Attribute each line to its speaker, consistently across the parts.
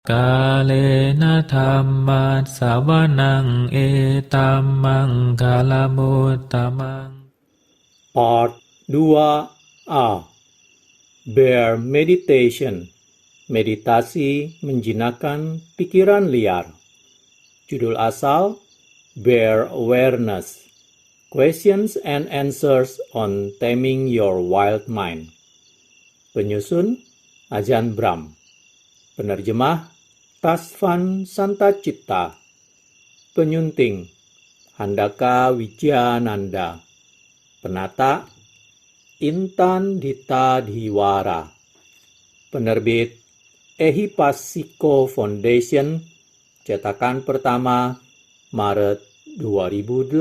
Speaker 1: Kalena dhammat savanang etammang kalamutamang.
Speaker 2: Part 2a. Bare Meditation. Meditasi menjinakkan pikiran liar. Judul asal Bare Awareness. Questions and Answers on Taming Your Wild Mind. Penyusun Ajahn Brahm. Penerjemah Tasvan Santacitta. Penyunting Handaka Wijayananda. Penata Intan Dita Dhiwara. Penerbit Ehipassiko Foundation. Cetakan pertama Maret 2018.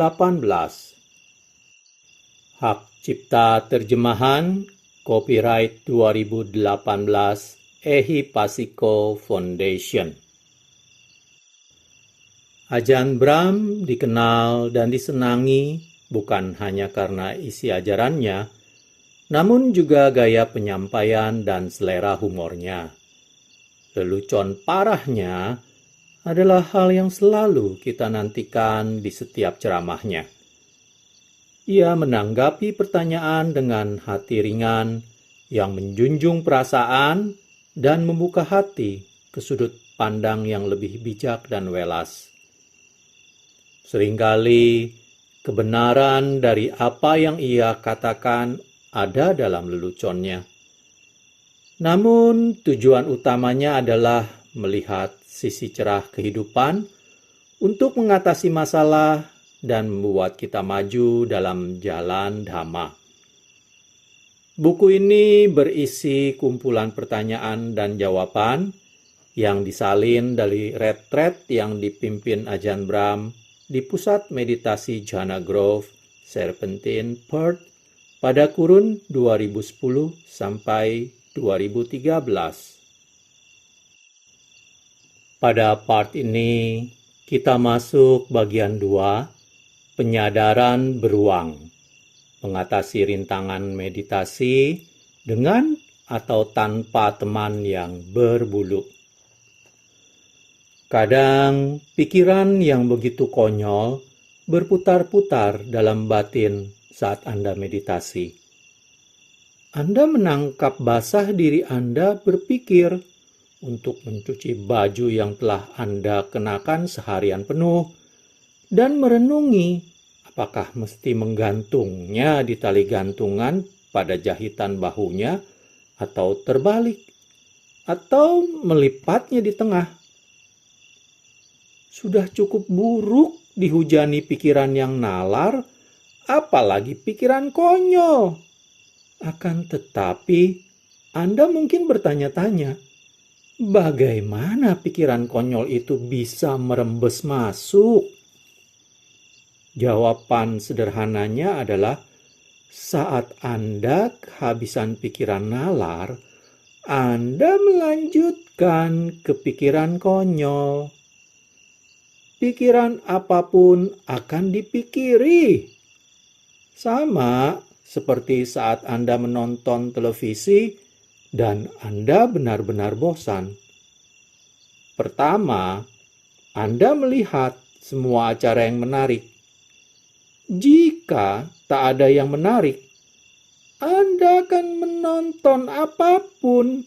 Speaker 2: Hak cipta terjemahan copyright 2018 Ehipassiko Foundation. Ajahn Brahm dikenal dan disenangi bukan hanya karena isi ajarannya, namun juga gaya penyampaian dan selera humornya. Lelucon parahnya adalah hal yang selalu kita nantikan di setiap ceramahnya. Ia menanggapi pertanyaan dengan hati ringan yang menjunjung perasaan dan membuka hati ke sudut pandang yang lebih bijak dan welas. Seringkali kebenaran dari apa yang ia katakan ada dalam leluconnya. Namun tujuan utamanya adalah melihat sisi cerah kehidupan untuk mengatasi masalah dan membuat kita maju dalam jalan Dhamma. Buku ini berisi kumpulan pertanyaan dan jawaban yang disalin dari retret yang dipimpin Ajahn Brahm di Pusat Meditasi Jhana Grove, Serpentine, Perth pada kurun 2010 sampai 2013. Pada part ini, kita masuk bagian 2, penyadaran beruang. Mengatasi rintangan meditasi dengan atau tanpa teman yang berbulu. Kadang pikiran yang begitu konyol berputar-putar dalam batin saat Anda meditasi. Anda menangkap basah diri Anda berpikir untuk mencuci baju yang telah Anda kenakan seharian penuh dan merenungi apakah mesti menggantungnya di tali gantungan pada jahitan bahunya atau terbalik, atau melipatnya di tengah. Sudah cukup buruk dihujani pikiran yang nalar, apalagi pikiran konyol. Akan tetapi, Anda mungkin bertanya-tanya, bagaimana pikiran konyol itu bisa merembes masuk? Jawaban sederhananya adalah saat Anda kehabisan pikiran nalar, Anda melanjutkan ke pikiran konyol. Pikiran apapun akan dipikiri. Sama seperti saat Anda menonton televisi dan Anda benar-benar bosan. Pertama, Anda melihat semua acara yang menarik. Jika tak ada yang menarik, Anda akan menonton apapun,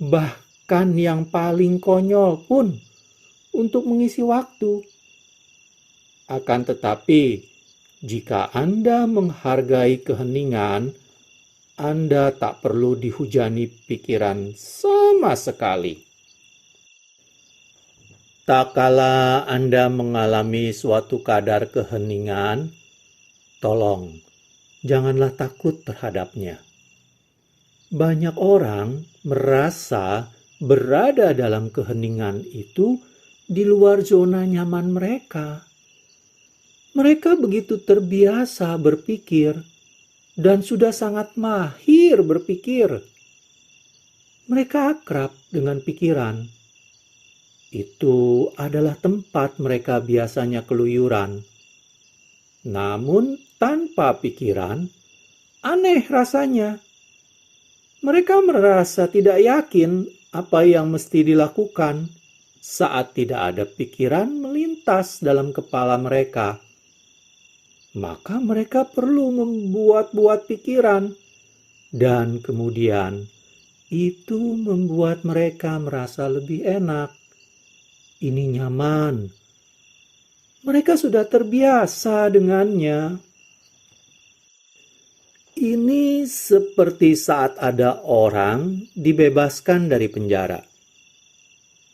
Speaker 2: bahkan yang paling konyol pun, untuk mengisi waktu. Akan tetapi, jika Anda menghargai keheningan, Anda tak perlu dihujani pikiran sama sekali. Tak kala Anda mengalami suatu kadar keheningan, tolong, janganlah takut terhadapnya. Banyak orang merasa berada dalam keheningan itu di luar zona nyaman mereka. Mereka begitu terbiasa berpikir dan sudah sangat mahir berpikir. Mereka akrab dengan pikiran. Itu adalah tempat mereka biasanya keluyuran. Namun tanpa pikiran, aneh rasanya. Mereka merasa tidak yakin apa yang mesti dilakukan saat tidak ada pikiran melintas dalam kepala mereka. Maka mereka perlu membuat-buat pikiran, dan kemudian itu membuat mereka merasa lebih enak. Ini nyaman. Mereka sudah terbiasa dengannya. Ini seperti saat ada orang dibebaskan dari penjara.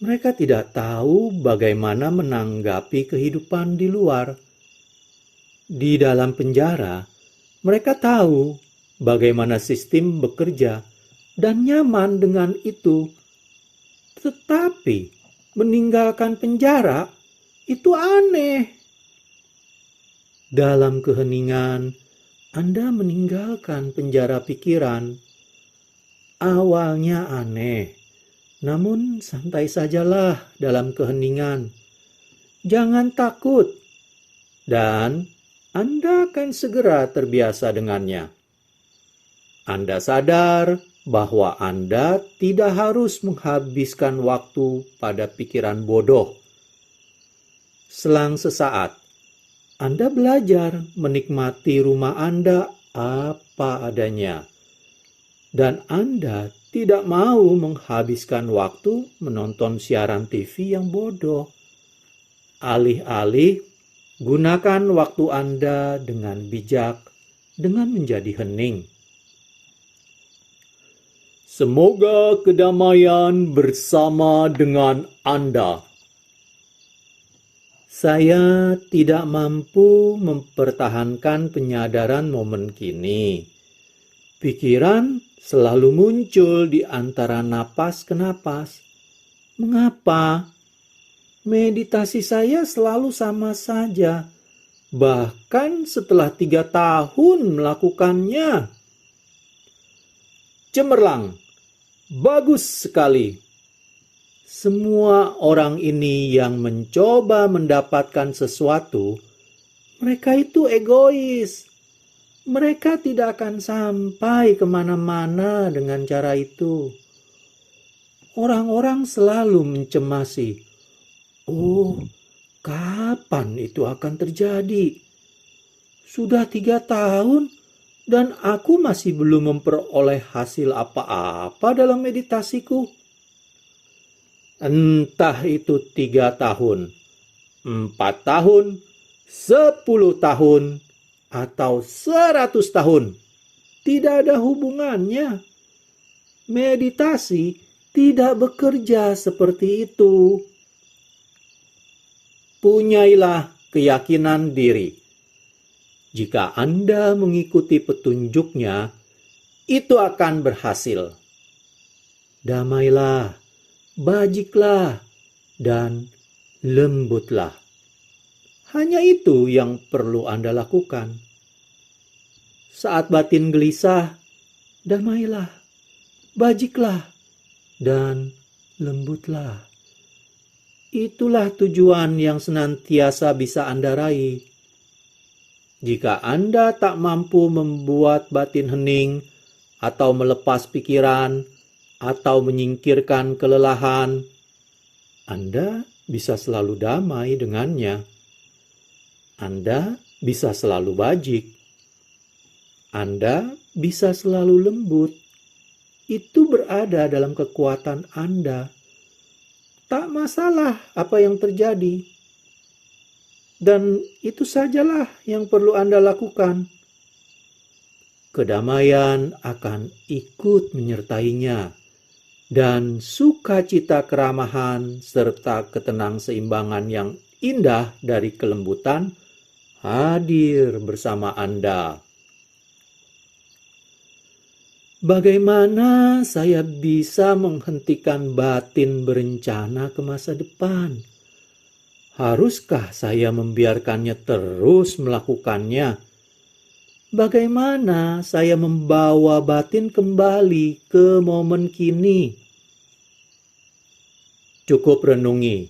Speaker 2: Mereka tidak tahu bagaimana menanggapi kehidupan di luar. Di dalam penjara, mereka tahu bagaimana sistem bekerja dan nyaman dengan itu. Tetapi meninggalkan penjara itu aneh. Dalam keheningan, Anda meninggalkan penjara pikiran. Awalnya aneh, namun santai sajalah dalam keheningan. Jangan takut, dan Anda akan segera terbiasa dengannya. Anda sadar bahwa Anda tidak harus menghabiskan waktu pada pikiran bodoh. Selang sesaat, Anda belajar menikmati rumah Anda apa adanya. Dan Anda tidak mau menghabiskan waktu menonton siaran TV yang bodoh. Alih-alih, gunakan waktu Anda dengan bijak, dengan menjadi hening. Semoga kedamaian bersama dengan Anda. Saya tidak mampu mempertahankan penyadaran momen kini. Pikiran selalu muncul di antara napas ke napas. Mengapa? Meditasi saya selalu sama saja. Bahkan setelah 3 tahun melakukannya. Cemerlang. Bagus sekali. Semua orang ini yang mencoba mendapatkan sesuatu, mereka itu egois. Mereka tidak akan sampai kemana-mana dengan cara itu. Orang-orang selalu mencemasi. Oh, kapan itu akan terjadi? Sudah 3 tahun dan aku masih belum memperoleh hasil apa-apa dalam meditasiku. Entah itu 3 tahun, 4 tahun, 10 tahun, atau 100 tahun. Tidak ada hubungannya. Meditasi tidak bekerja seperti itu. Punyailah keyakinan diri. Jika Anda mengikuti petunjuknya, itu akan berhasil. Damailah, bajiklah, dan lembutlah. Hanya itu yang perlu Anda lakukan. Saat batin gelisah, damailah, bajiklah, dan lembutlah. Itulah tujuan yang senantiasa bisa Anda raih. Jika Anda tak mampu membuat batin hening, atau melepas pikiran, atau menyingkirkan kelelahan, Anda bisa selalu damai dengannya. Anda bisa selalu bajik. Anda bisa selalu lembut. Itu berada dalam kekuatan Anda. Tak masalah apa yang terjadi. Dan itu sajalah yang perlu Anda lakukan. Kedamaian akan ikut menyertainya. Dan sukacita keramahan serta ketenang-seimbangan yang indah dari kelembutan hadir bersama Anda. Bagaimana saya bisa menghentikan batin berencana ke masa depan? Haruskah saya membiarkannya terus melakukannya? Bagaimana saya membawa batin kembali ke momen kini? Cukup renungi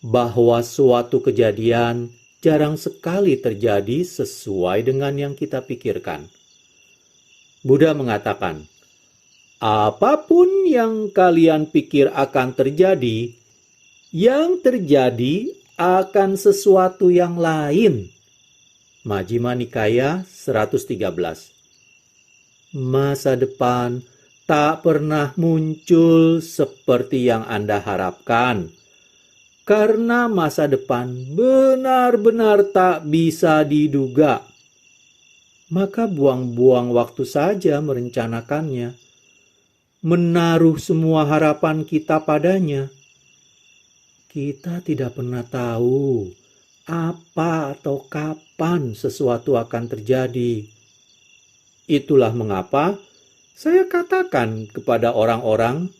Speaker 2: bahwa suatu kejadian jarang sekali terjadi sesuai dengan yang kita pikirkan. Buddha mengatakan, Apapun yang kalian pikir akan terjadi, yang terjadi akan sesuatu yang lain. Majjhima Nikaya 113. Masa depan tak pernah muncul seperti yang Anda harapkan, karena masa depan benar-benar tak bisa diduga. Maka buang-buang waktu saja merencanakannya, menaruh semua harapan kita padanya. Kita tidak pernah tahu apa atau kapan sesuatu akan terjadi. Itulah mengapa saya katakan kepada orang-orang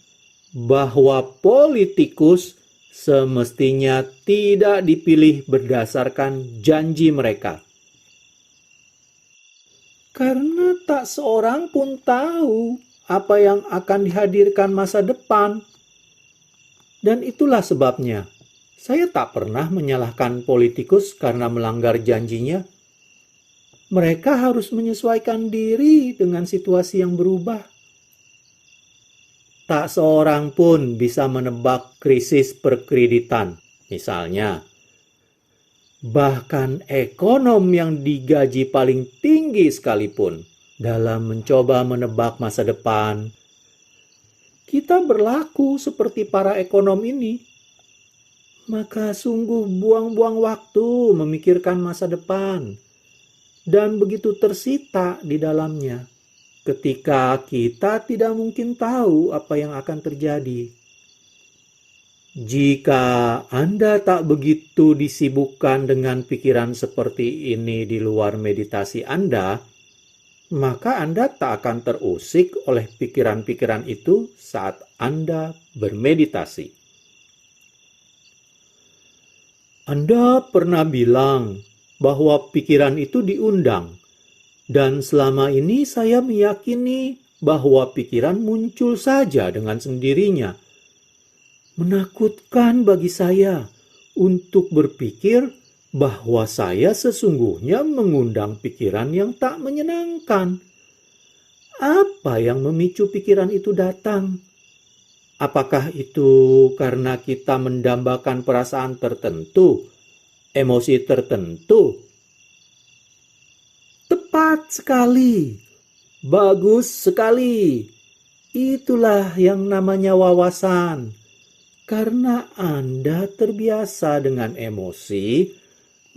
Speaker 2: bahwa politikus semestinya tidak dipilih berdasarkan janji mereka. Karena tak seorang pun tahu apa yang akan dihadirkan masa depan. Dan itulah sebabnya saya tak pernah menyalahkan politikus karena melanggar janjinya. Mereka harus menyesuaikan diri dengan situasi yang berubah. Tak seorang pun bisa menebak krisis perkreditan, misalnya. Bahkan ekonom yang digaji paling tinggi sekalipun dalam mencoba menebak masa depan, kita berlaku seperti para ekonom ini. Maka sungguh buang-buang waktu memikirkan masa depan dan begitu tersita di dalamnya ketika kita tidak mungkin tahu apa yang akan terjadi. Jika Anda tak begitu disibukkan dengan pikiran seperti ini di luar meditasi Anda, maka Anda tak akan terusik oleh pikiran-pikiran itu saat Anda bermeditasi. Anda pernah bilang bahwa pikiran itu diundang, dan selama ini saya meyakini bahwa pikiran muncul saja dengan sendirinya. Menakutkan bagi saya untuk berpikir bahwa saya sesungguhnya mengundang pikiran yang tak menyenangkan. Apa yang memicu pikiran itu datang? Apakah itu karena kita mendambakan perasaan tertentu, emosi tertentu? Tepat sekali. Bagus sekali. Itulah yang namanya wawasan. Karena Anda terbiasa dengan emosi,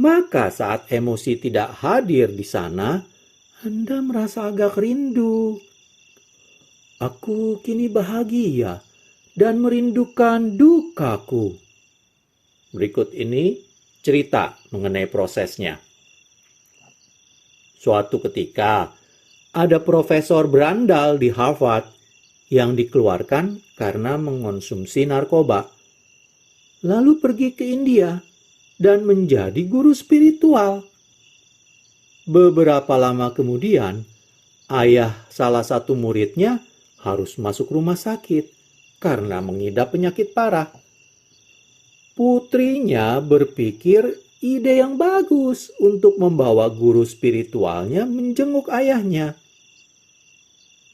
Speaker 2: maka saat emosi tidak hadir di sana, Anda merasa agak rindu. Aku kini bahagia dan merindukan dukaku. Berikut ini cerita mengenai prosesnya. Suatu ketika, ada profesor berandal di Harvard yang dikeluarkan karena mengonsumsi narkoba, lalu pergi ke India dan menjadi guru spiritual. Beberapa lama kemudian, ayah salah satu muridnya harus masuk rumah sakit karena mengidap penyakit parah. Putrinya berpikir ide yang bagus untuk membawa guru spiritualnya menjenguk ayahnya.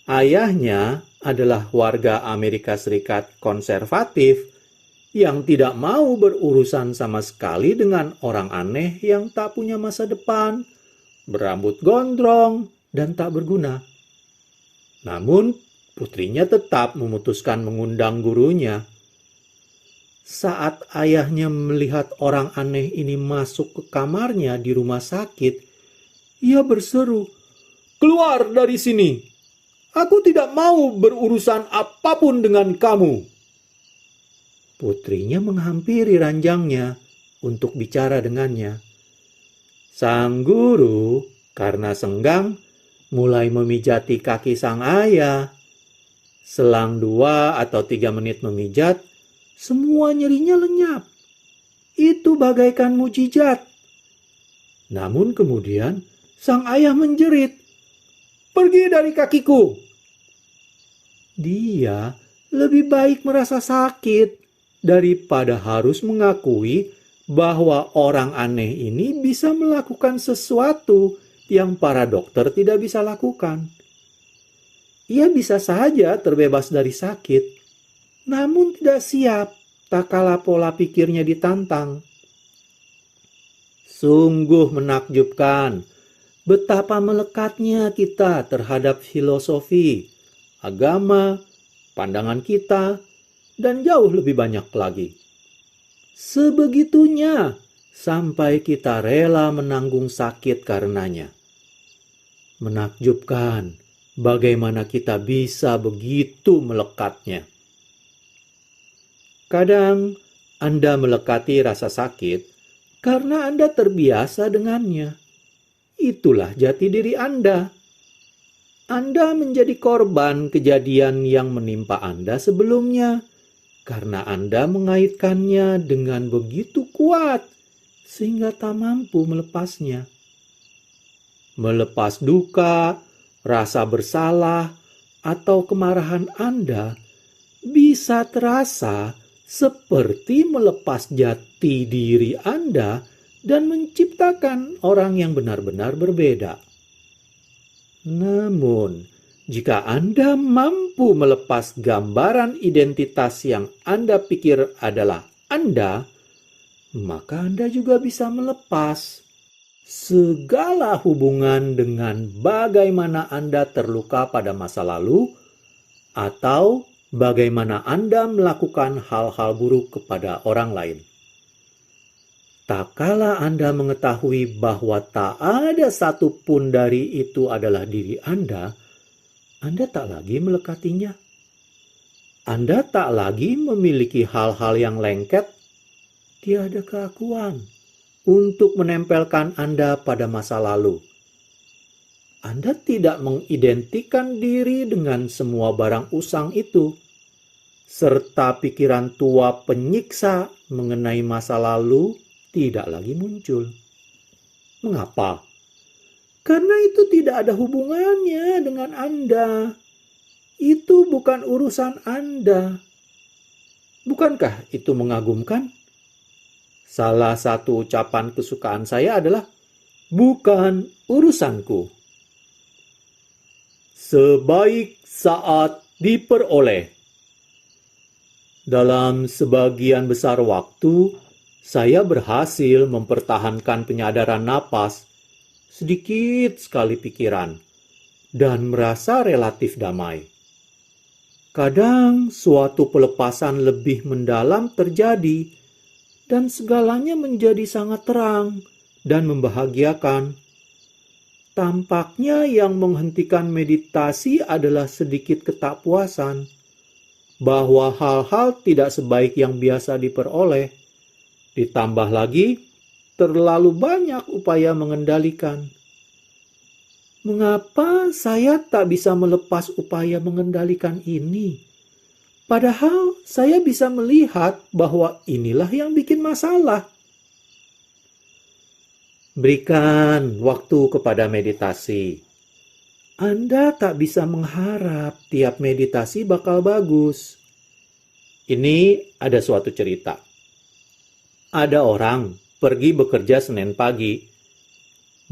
Speaker 2: Ayahnya adalah warga Amerika Serikat konservatif yang tidak mau berurusan sama sekali dengan orang aneh yang tak punya masa depan, berambut gondrong, dan tak berguna. Namun, putrinya tetap memutuskan mengundang gurunya. Saat ayahnya melihat orang aneh ini masuk ke kamarnya di rumah sakit, ia berseru, "Keluar dari sini! Aku tidak mau berurusan apapun dengan kamu." Putrinya menghampiri ranjangnya untuk bicara dengannya. Sang guru, karena senggang, mulai memijati kaki sang ayah. Selang 2 atau 3 menit memijat, semua nyerinya lenyap. Itu bagaikan mukjizat. Namun kemudian, sang ayah menjerit, "Pergi dari kakiku!" Dia lebih baik merasa sakit daripada harus mengakui bahwa orang aneh ini bisa melakukan sesuatu yang para dokter tidak bisa lakukan. Ia bisa saja terbebas dari sakit, namun tidak siap tak kala pola pikirnya ditantang. Sungguh menakjubkan betapa melekatnya kita terhadap filosofi, agama, pandangan kita, dan jauh lebih banyak lagi. Sebegitunya sampai kita rela menanggung sakit karenanya. Menakjubkan bagaimana kita bisa begitu melekatnya. Kadang Anda melekati rasa sakit karena Anda terbiasa dengannya. Itulah jati diri Anda. Anda menjadi korban kejadian yang menimpa Anda sebelumnya karena Anda mengaitkannya dengan begitu kuat sehingga tak mampu melepasnya. Melepas duka, rasa bersalah, atau kemarahan Anda bisa terasa seperti melepas jati diri Anda dan menciptakan orang yang benar-benar berbeda. Namun, jika Anda mampu melepas gambaran identitas yang Anda pikir adalah Anda, maka Anda juga bisa melepas segala hubungan dengan bagaimana Anda terluka pada masa lalu atau bagaimana Anda melakukan hal-hal buruk kepada orang lain. Tak kala Anda mengetahui bahwa tak ada satupun dari itu adalah diri Anda tak lagi melekatinya. Anda tak lagi memiliki hal-hal yang lengket, tiada keakuan untuk menempelkan Anda pada masa lalu. Anda tidak mengidentikan diri dengan semua barang usang itu, serta pikiran tua penyiksa mengenai masa lalu tidak lagi muncul. Mengapa? Karena itu tidak ada hubungannya dengan Anda. Itu bukan urusan Anda. Bukankah itu mengagumkan? Salah satu ucapan kesukaan saya adalah, bukan urusanku. Sebaik saat diperoleh. Dalam sebagian besar waktu, saya berhasil mempertahankan penyadaran napas, sedikit sekali pikiran, dan merasa relatif damai. Kadang suatu pelepasan lebih mendalam terjadi, dan segalanya menjadi sangat terang dan membahagiakan. Tampaknya yang menghentikan meditasi adalah sedikit ketakpuasan, bahwa hal-hal tidak sebaik yang biasa diperoleh. Ditambah lagi, terlalu banyak upaya mengendalikan. Mengapa saya tak bisa melepas upaya mengendalikan ini? Padahal saya bisa melihat bahwa inilah yang bikin masalah. Berikan waktu kepada meditasi. Anda tak bisa mengharap tiap meditasi bakal bagus. Ini ada suatu cerita. Ada orang pergi bekerja Senin pagi.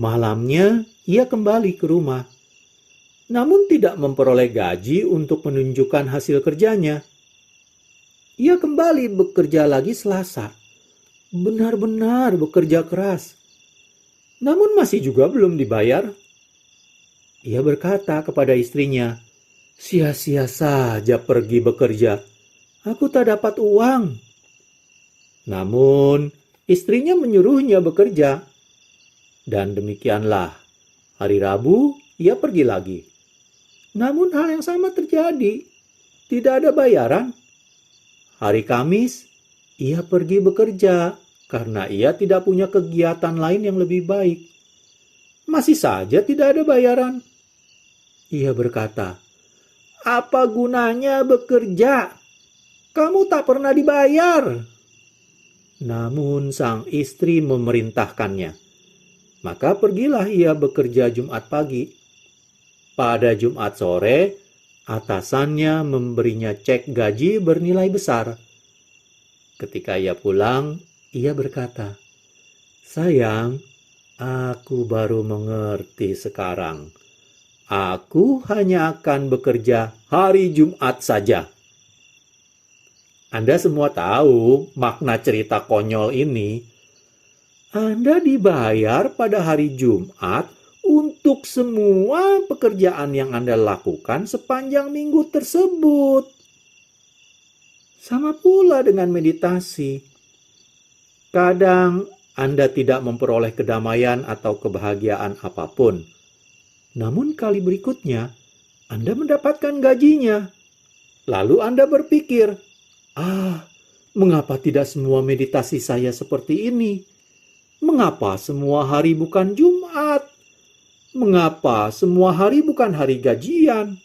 Speaker 2: Malamnya ia kembali ke rumah. Namun tidak memperoleh gaji untuk menunjukkan hasil kerjanya. Ia kembali bekerja lagi Selasa. Benar-benar bekerja keras. Namun masih juga belum dibayar. Ia berkata kepada istrinya, "Sia-sia saja pergi bekerja. Aku tak dapat uang." Namun, istrinya menyuruhnya bekerja. Dan demikianlah, hari Rabu ia pergi lagi. Namun hal yang sama terjadi. Tidak ada bayaran. Hari Kamis, ia pergi bekerja karena ia tidak punya kegiatan lain yang lebih baik. Masih saja tidak ada bayaran. Ia berkata, "Apa gunanya bekerja? Kamu tak pernah dibayar." Namun sang istri memerintahkannya. Maka pergilah ia bekerja Jumat pagi. Pada Jumat sore, atasannya memberinya cek gaji bernilai besar. Ketika ia pulang, ia berkata, "Sayang, aku baru mengerti sekarang Aku hanya akan bekerja hari Jumat saja. Anda semua tahu makna cerita konyol ini. Anda dibayar pada hari Jumat untuk semua pekerjaan yang Anda lakukan sepanjang minggu tersebut. Sama pula dengan meditasi. Kadang Anda tidak memperoleh kedamaian atau kebahagiaan apapun. Namun kali berikutnya, Anda mendapatkan gajinya. Lalu Anda berpikir, mengapa tidak semua meditasi saya seperti ini? Mengapa semua hari bukan Jumat? Mengapa semua hari bukan hari gajian?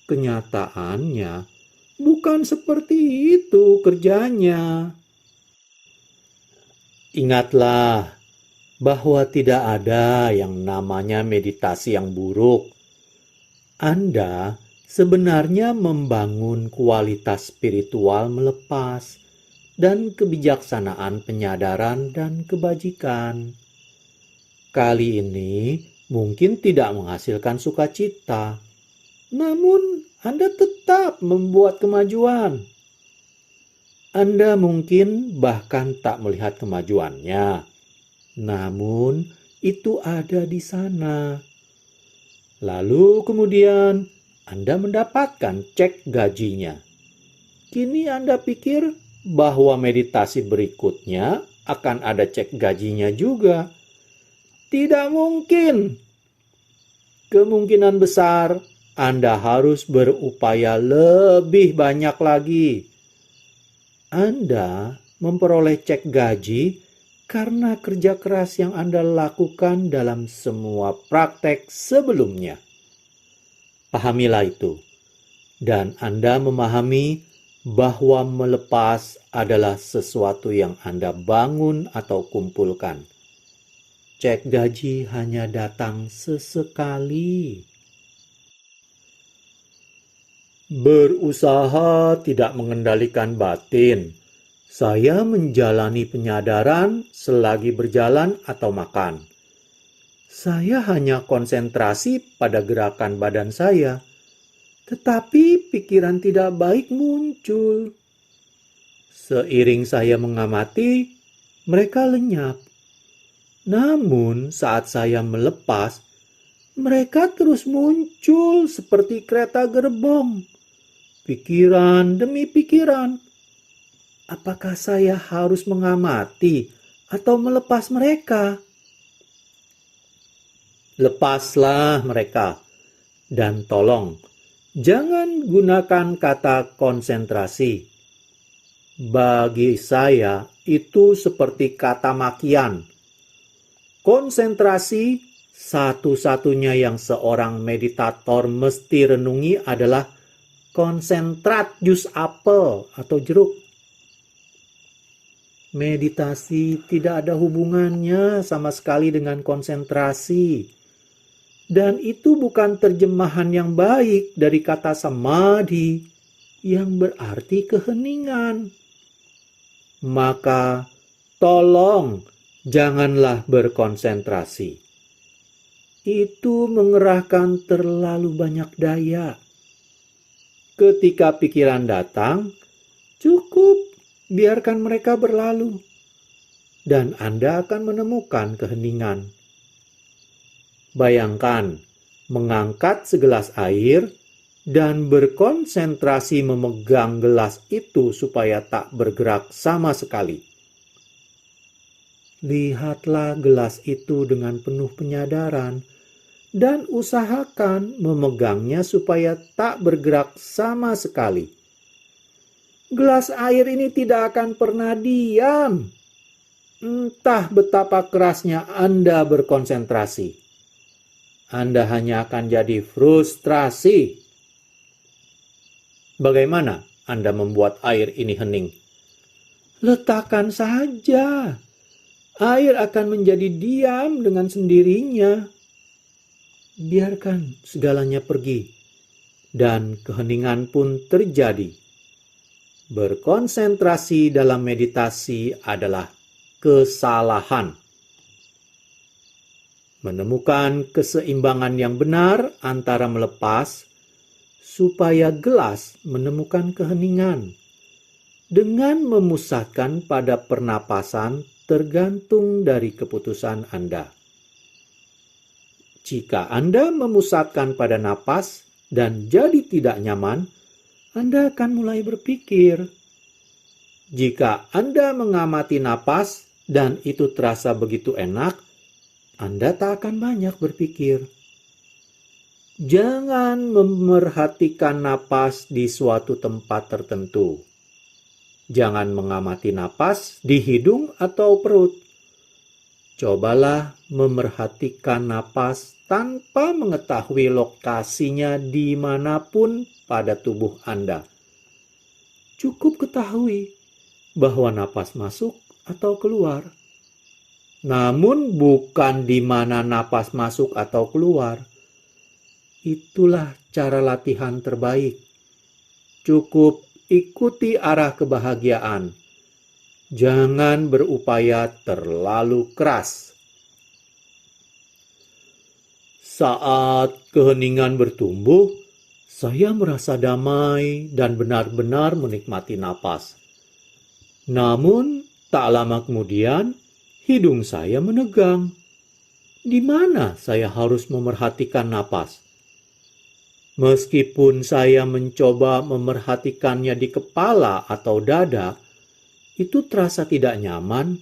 Speaker 2: Kenyataannya, bukan seperti itu kerjanya. Ingatlah bahwa tidak ada yang namanya meditasi yang buruk. Anda sebenarnya membangun kualitas spiritual melepas dan kebijaksanaan penyadaran dan kebajikan. Kali ini mungkin tidak menghasilkan sukacita, namun Anda tetap membuat kemajuan. Anda mungkin bahkan tak melihat kemajuannya, namun itu ada di sana. Lalu kemudian Anda mendapatkan cek gajinya. Kini Anda pikir bahwa meditasi berikutnya akan ada cek gajinya juga. Tidak mungkin. Kemungkinan besar Anda harus berupaya lebih banyak lagi. Anda memperoleh cek gaji karena kerja keras yang Anda lakukan dalam semua praktek sebelumnya. Pahamilah itu. Dan Anda memahami bahwa melepas adalah sesuatu yang Anda bangun atau kumpulkan. Cek gaji hanya datang sesekali. Berusaha tidak mengendalikan batin. Saya menjalani penyadaran selagi berjalan atau makan. Saya hanya konsentrasi pada gerakan badan saya. Tetapi pikiran tidak baik muncul. Seiring saya mengamati, mereka lenyap. Namun saat saya melepas, mereka terus muncul seperti kereta gerbong. Pikiran demi pikiran. Apakah saya harus mengamati atau melepas mereka? Lepaslah mereka. Dan tolong, jangan gunakan kata konsentrasi. Bagi saya, itu seperti kata makian. Konsentrasi, satu-satunya yang seorang meditator mesti renungi adalah konsentrat jus apel atau jeruk. Meditasi tidak ada hubungannya sama sekali dengan konsentrasi. Dan itu bukan terjemahan yang baik dari kata samadhi yang berarti keheningan. Maka tolong janganlah berkonsentrasi. Itu mengerahkan terlalu banyak daya. Ketika pikiran datang, cukup biarkan mereka berlalu. Dan Anda akan menemukan keheningan. Bayangkan mengangkat segelas air dan berkonsentrasi memegang gelas itu supaya tak bergerak sama sekali. Lihatlah gelas itu dengan penuh penyadaran dan usahakan memegangnya supaya tak bergerak sama sekali. Gelas air ini tidak akan pernah diam. Entah betapa kerasnya Anda berkonsentrasi. Anda hanya akan jadi frustrasi. Bagaimana Anda membuat air ini hening? Letakkan saja. Air akan menjadi diam dengan sendirinya. Biarkan segalanya pergi. Dan keheningan pun terjadi. Berkonsentrasi dalam meditasi adalah kesalahan. menemukan keseimbangan yang benar antara melepas, supaya gelas menemukan keheningan, dengan memusatkan pada pernapasan tergantung dari keputusan Anda. Jika Anda memusatkan pada napas dan jadi tidak nyaman, Anda akan mulai berpikir. Jika Anda mengamati napas dan itu terasa begitu enak, Anda tak akan banyak berpikir. Jangan memerhatikan napas di suatu tempat tertentu. Jangan mengamati napas di hidung atau perut. Cobalah memerhatikan napas tanpa mengetahui lokasinya dimanapun pada tubuh Anda. Cukup ketahui bahwa napas masuk atau keluar. Namun bukan di mana napas masuk atau keluar. Itulah cara latihan terbaik. Cukup ikuti arah kebahagiaan. Jangan berupaya terlalu keras. Saat keheningan bertumbuh, saya merasa damai dan benar-benar menikmati napas. Namun, tak lama kemudian, hidung saya menegang. Di mana saya harus memerhatikan napas? Meskipun saya mencoba memerhatikannya di kepala atau dada, itu terasa tidak nyaman.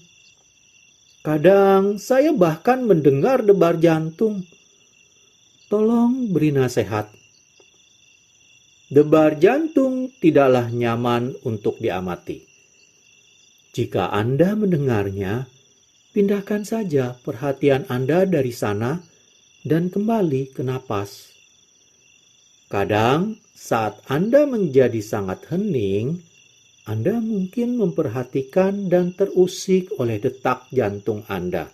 Speaker 2: Kadang saya bahkan mendengar debar jantung. Tolong beri nasihat. Debar jantung tidaklah nyaman untuk diamati. Jika Anda mendengarnya, pindahkan saja perhatian Anda dari sana dan kembali ke napas. Kadang saat Anda menjadi sangat hening, Anda mungkin memperhatikan dan terusik oleh detak jantung Anda.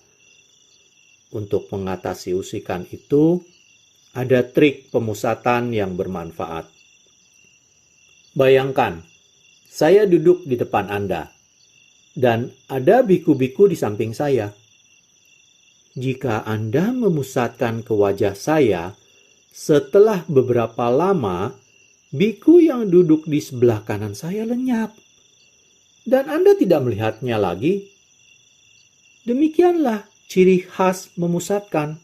Speaker 2: Untuk mengatasi usikan itu, ada trik pemusatan yang bermanfaat. Bayangkan, saya duduk di depan Anda, dan ada biku-biku di samping saya. Jika Anda memusatkan ke wajah saya, setelah beberapa lama, biku yang duduk di sebelah kanan saya lenyap. Dan Anda tidak melihatnya lagi. Demikianlah ciri khas memusatkan.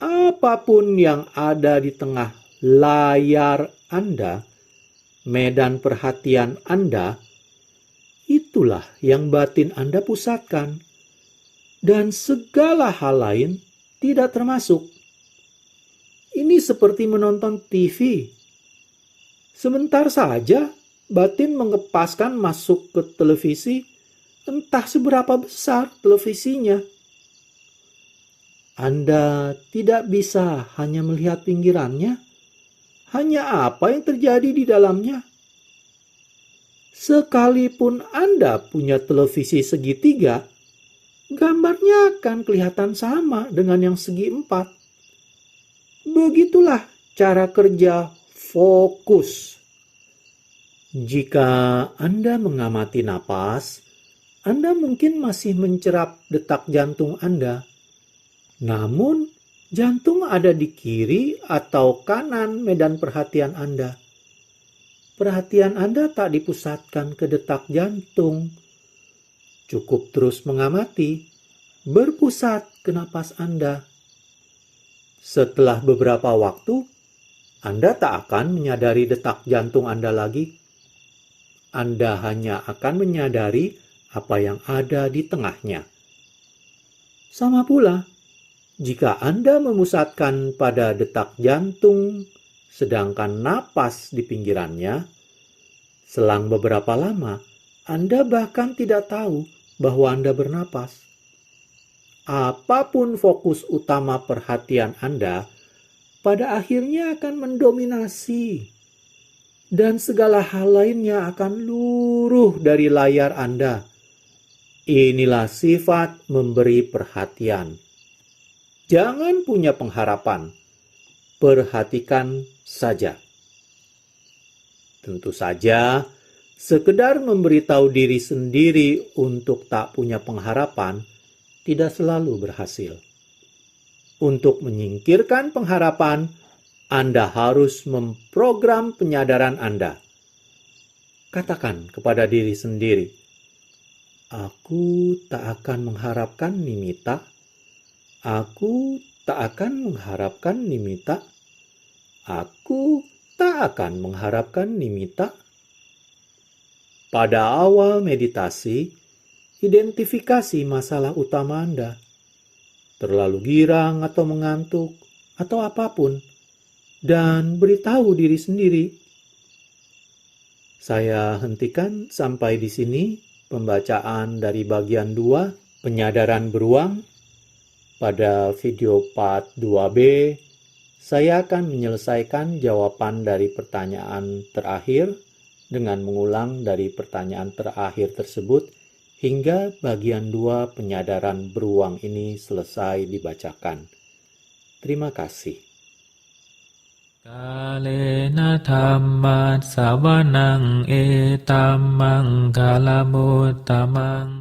Speaker 2: Apapun yang ada di tengah layar Anda, medan perhatian Anda, itulah yang batin Anda pusatkan. Dan segala hal lain tidak termasuk. Ini seperti menonton TV. Sebentar saja batin mengepaskan masuk ke televisi, entah seberapa besar televisinya. Anda tidak bisa hanya melihat pinggirannya, hanya apa yang terjadi di dalamnya. Sekalipun Anda punya televisi segitiga, gambarnya akan kelihatan sama dengan yang segi empat. Begitulah cara kerja fokus. Jika Anda mengamati napas, Anda mungkin masih mencerap detak jantung Anda. Namun, jantung ada di kiri atau kanan medan perhatian Anda. Perhatian Anda tak dipusatkan ke detak jantung. Cukup terus mengamati, berpusat ke napas Anda. Setelah beberapa waktu, Anda tak akan menyadari detak jantung Anda lagi. Anda hanya akan menyadari apa yang ada di tengahnya. Sama pula, jika Anda memusatkan pada detak jantung, sedangkan napas di pinggirannya, selang beberapa lama, Anda bahkan tidak tahu bahwa Anda bernapas. Apapun fokus utama perhatian Anda, pada akhirnya akan mendominasi. Dan segala hal lainnya akan luruh dari layar Anda. Inilah sifat memberi perhatian. Jangan punya pengharapan. Perhatikan saja. Tentu saja, sekedar memberitahu diri sendiri untuk tak punya pengharapan tidak selalu berhasil. Untuk menyingkirkan pengharapan, Anda harus memprogram penyadaran Anda. Katakan kepada diri sendiri, "Aku tak akan mengharapkan nimitta. Aku tak akan mengharapkan nimitta. Aku tak akan mengharapkan nimitta." Pada awal meditasi, identifikasi masalah utama Anda. Terlalu girang atau mengantuk, atau apapun, dan beritahu diri sendiri. Saya hentikan sampai di sini pembacaan dari bagian 2, penyadaran beruang. Pada video part 2B, saya akan menyelesaikan jawaban dari pertanyaan terakhir dengan mengulang dari pertanyaan terakhir tersebut hingga bagian 2 penyadaran beruang ini selesai dibacakan. Terima kasih.
Speaker 1: Kalena dhamma savanang etammang kalamutamang